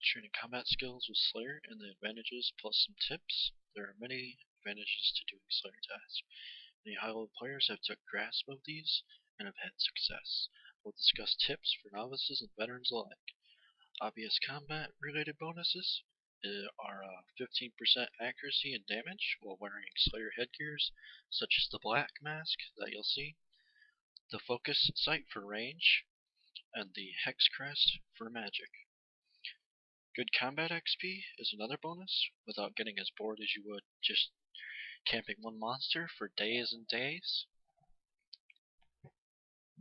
training combat skills with Slayer and the advantages plus some tips. There are many advantages to doing Slayer tasks. Many high-level players have took grasp of these and have had success. We'll discuss tips for novices and veterans alike. Obvious combat related bonuses are 15% accuracy and damage while wearing Slayer headgears such as the black mask that you'll see, the focus sight for range, and the hex crest for magic. Good combat XP is another bonus without getting as bored as you would just camping one monster for days and days.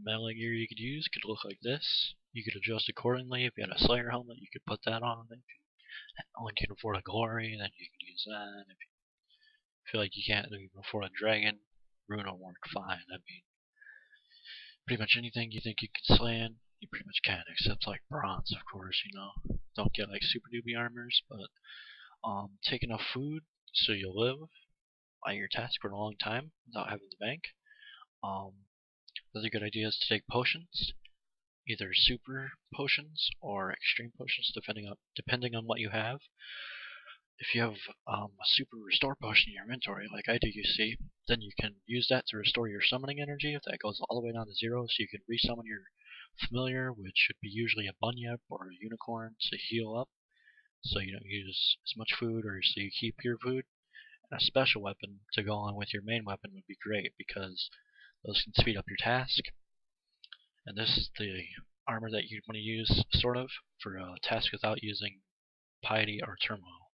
Melee gear you could use could look like this. You could adjust accordingly. If you had a Slayer helmet, you could put that on. If you only can afford a glory, then you can use that. If you feel like you can't even afford a dragon, rune will work fine. I mean, pretty much anything you think you can slay in, you pretty much can, except like bronze, of course. Don't get like super newbie armors, but take enough food so you'll live by your task for a long time without having to bank. Another good idea is to take potions, either super potions or extreme potions, depending on what you have. If you have a super restore potion in your inventory, like I do, you see, then you can use that to restore your summoning energy. If that goes all the way down to 0, so you can resummon your familiar, which should be usually a bunyip or a unicorn, to heal up, so you don't use as much food, or so you keep your food. And a special weapon to go on with your main weapon would be great, because those can speed up your task. And this is the armor that you'd want to use, sort of, for a task without using piety or turmoil.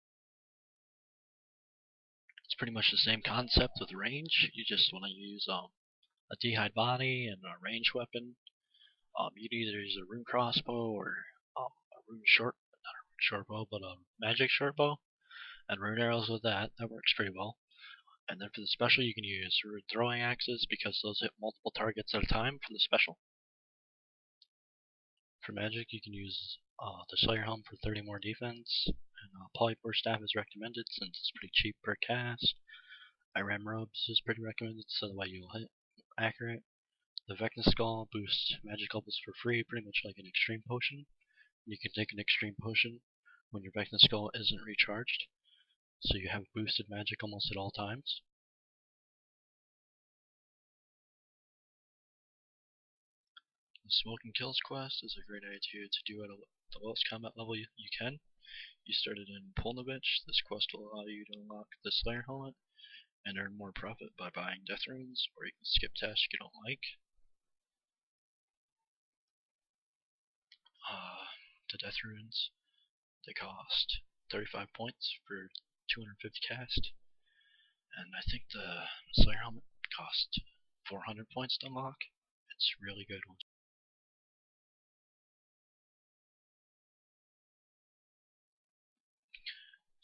It's pretty much the same concept with range. You just want to use a d'hide body and a range weapon. You'd either use a rune crossbow or a rune short, not a rune short bow, but a magic short bow, and rune arrows with that. That works pretty well. And then for the special, you can use rune throwing axes, because those hit multiple targets at a time for the special. For magic, you can use the Slayer Helm for 30 more defense, and Polypore Staff is recommended since it's pretty cheap per cast. Iram Robes is pretty recommended, so the way you'll hit accurate. The Vecna Skull boosts magic levels for free, pretty much like an extreme potion. You can take an extreme potion when your Vecna Skull isn't recharged, so you have boosted magic almost at all times. The Smoke and Kills quest is a great idea to do at the lowest combat level you can. You started in Polnovich. This quest will allow you to unlock the Slayer helmet and earn more profit by buying death runes, or you can skip tasks you don't like. The death runes, they cost 35 points for 250 cast, and I think the Slayer helmet cost 400 points to unlock. It's really good one.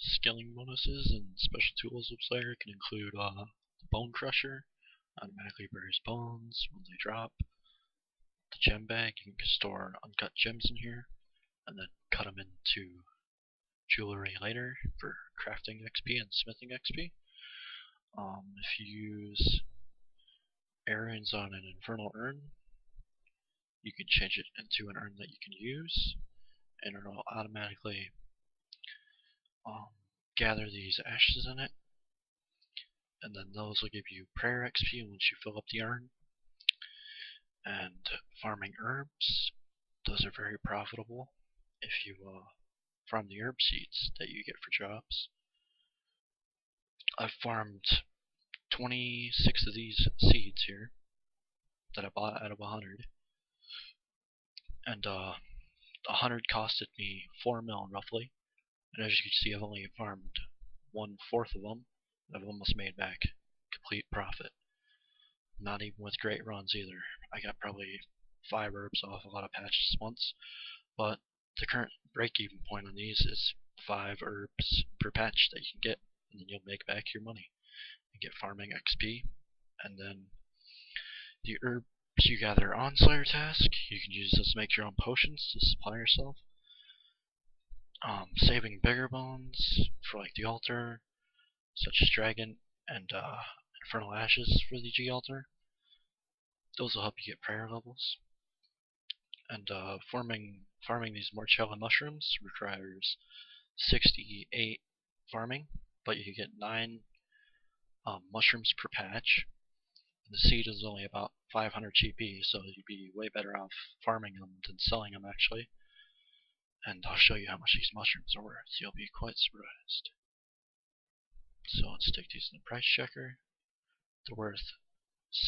Skilling bonuses and special tools of Slayer can include the Bone Crusher, automatically buries bones when they drop. The gem bag, you can store uncut gems in here, and then cut them into jewelry later for crafting XP and smithing XP. If you use Airrunes on an Infernal Urn, you can change it into an urn that you can use, and it'll automatically gather these ashes in it, and then those will give you prayer XP once you fill up the urn. And farming herbs, those are very profitable if you farm the herb seeds that you get for jobs. I've farmed 26 of these seeds here that I bought out of 100, and 100 costed me 4 mil roughly, and as you can see, I've only farmed 1/4 of them, and I've almost made back complete profit. Not even with great runs either. I got probably 5 herbs off a lot of patches once, but the current break-even point on these is 5 herbs per patch that you can get, and then you'll make back your money and get farming XP. And then the herbs you gather on Slayer task, you can use those to make your own potions to supply yourself. Saving bigger bones for like the altar, such as dragon and infernal ashes for the G altar. Those will help you get prayer levels. And farming farming these Morchella mushrooms requires 68 farming, but you get 9 mushrooms per patch. And the seed is only about 500 GP, so you'd be way better off farming them than selling them actually. And I'll show you how much these mushrooms are worth. You'll be quite surprised. So let's take these in the price checker. They're worth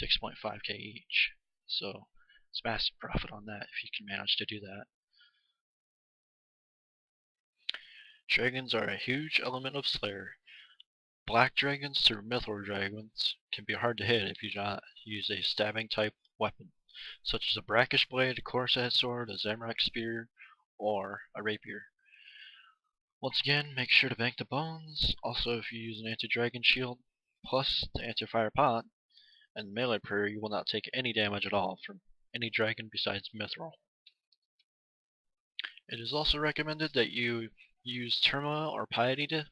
6.5k each. So it's massive profit on that if you can manage to do that. Dragons are a huge element of Slayer. Black dragons through mithril dragons can be hard to hit if you do not use a stabbing type weapon, such as a brackish blade, a corsad sword, a Zamorak spear, or a rapier. Once again, make sure to bank the bones. Also, if you use an anti-dragon shield plus the anti-fire pot and melee prayer, you will not take any damage at all from any dragon besides mithril. It is also recommended that you use turmoil or piety to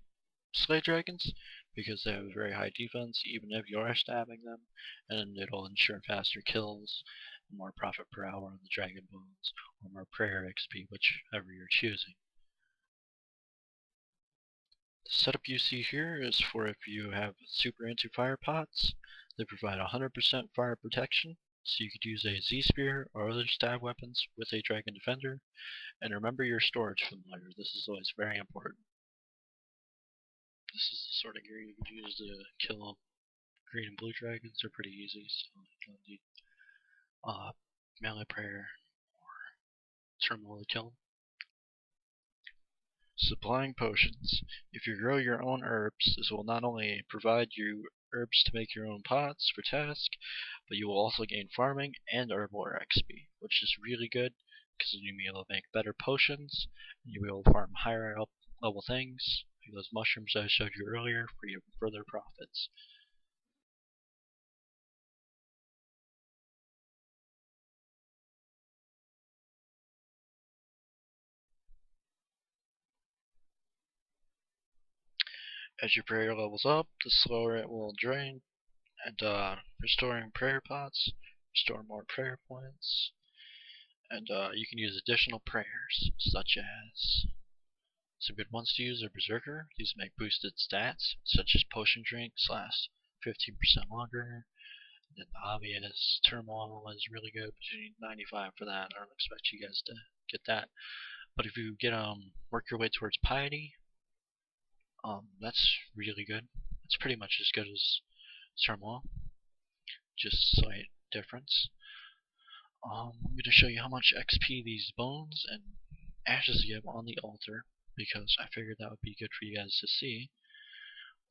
slay dragons, because they have a very high defense even if you are stabbing them, and it'll ensure faster kills, more profit per hour on the dragon bones, or more prayer XP, whichever you're choosing. The setup you see here is for if you have super anti-fire pots. They provide 100% fire protection, so you could use a Z-Spear or other stab weapons with a Dragon Defender, and remember your storage familiar. This is always very important. This is the sort of gear you could use to kill green and blue dragons. They're pretty easy, so you don't need melee prayer or terminal to kill them. Supplying potions. If you grow your own herbs, this will not only provide you herbs to make your own pots for task, but you will also gain farming and herblore XP, which is really good because then you'll be able to make better potions, and you'll be able to farm higher level things, like those mushrooms I showed you earlier, for even further profits. As your prayer levels up, the slower it will drain, and restoring prayer pots, restore more prayer points, and you can use additional prayers, such as some good ones to use are Berserker. These make boosted stats, such as Potion Drinks last 15% longer. And then the obvious Turmoil is really good, but you need 95 for that. I don't expect you guys to get that. But if you get work your way towards Piety, that's really good. It's pretty much as good as Turmoil, just a slight difference. I'm going to show you how much XP these bones and ashes give on the altar, because I figured that would be good for you guys to see.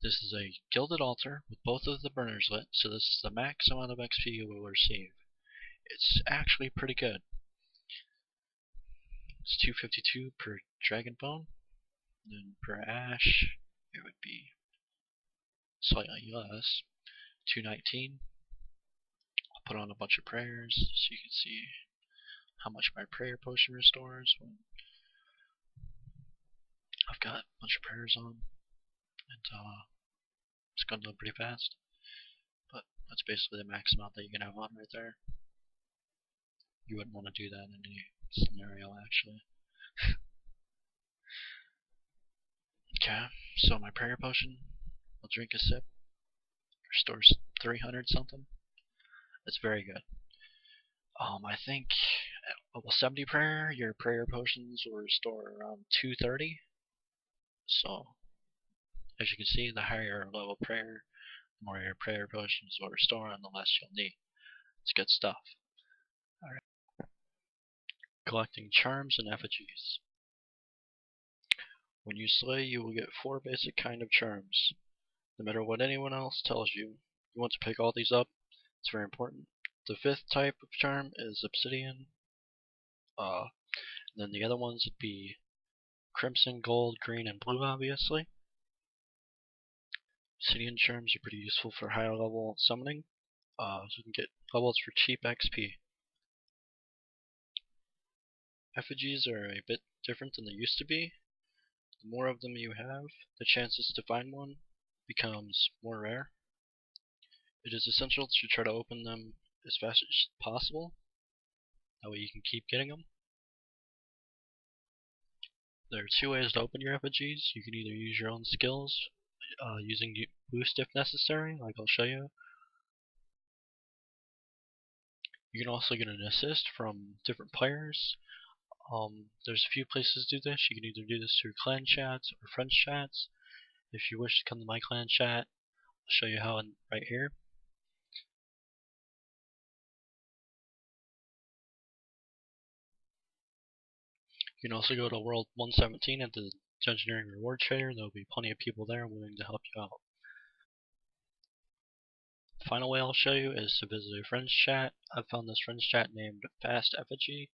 This is a gilded altar with both of the burners lit, so this is the max amount of XP you will receive. It's actually pretty good. It's 252 per dragon bone, and then per ash it would be slightly less, 219. I'll put on a bunch of prayers so you can see how much my prayer potion restores when I've got a bunch of prayers on, and it's going to load pretty fast, but that's basically the max amount that you can have on right there. You wouldn't want to do that in any scenario, actually. Okay, so my prayer potion, I'll drink a sip, restores 300 something. That's very good. I think at level 70 prayer, your prayer potions will restore around 230. So, as you can see, the higher level prayer, the more your prayer potions will restore and the less you'll need. It's good stuff. Alright. Collecting charms and effigies. When you slay, you will get 4 basic kind of charms. No matter what anyone else tells you, you want to pick all these up. It's very important. The 5th type of charm is obsidian. And then the other ones would be crimson, gold, green, and blue, obviously. Obsidian charms are pretty useful for higher level summoning, so you can get levels for cheap XP. Effigies are a bit different than they used to be. The more of them you have, the chances to find one becomes more rare. It is essential to try to open them as fast as possible. That way you can keep getting them. There are two ways to open your effigies. You can either use your own skills, using boost if necessary, like I'll show you. You can also get an assist from different players. There's a few places to do this. You can either do this through clan chats or friends chats. If you wish to come to my clan chat, I'll show you how right here. You can also go to World 117 at the Engineering Reward Trader. There will be plenty of people there willing to help you out. The final way I'll show you is to visit a friends chat. I've found this friends chat named Fast Effigy.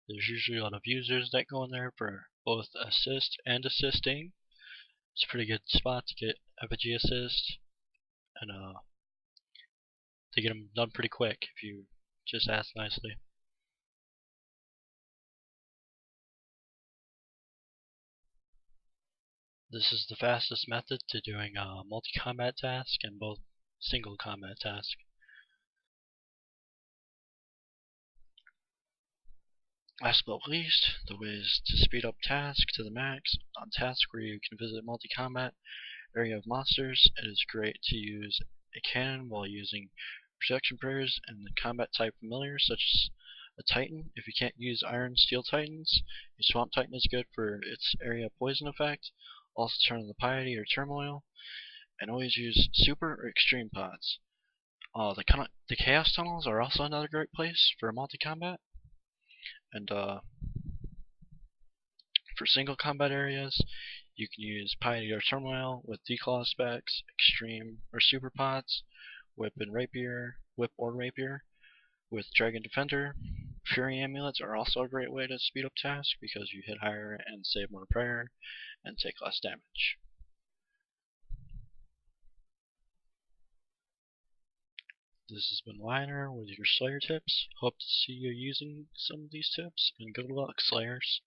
There's usually a lot of users that go in there for both assist and assisting. It's a pretty good spot to get effigy assist, and they get them done pretty quick if you just ask nicely. This is the fastest method to doing a multi-combat task and both single combat task. Last but not least, the way is to speed up task to the max. On task where you can visit multi-combat area of monsters, it is great to use a cannon while using protection prayers and the combat type familiars such as a titan. If you can't use iron steel titans, a swamp titan is good for its area poison effect. Also turn on the piety or turmoil, and always use super or extreme pods. The chaos tunnels are also another great place for multi-combat, and for single combat areas, you can use piety or turmoil with declaw specs, extreme or super pods, whip or rapier with dragon defender. Fury amulets are also a great way to speed up tasks because you hit higher and save more prayer and take less damage. This has been Liner with your Slayer tips. Hope to see you using some of these tips, and good luck, Slayers.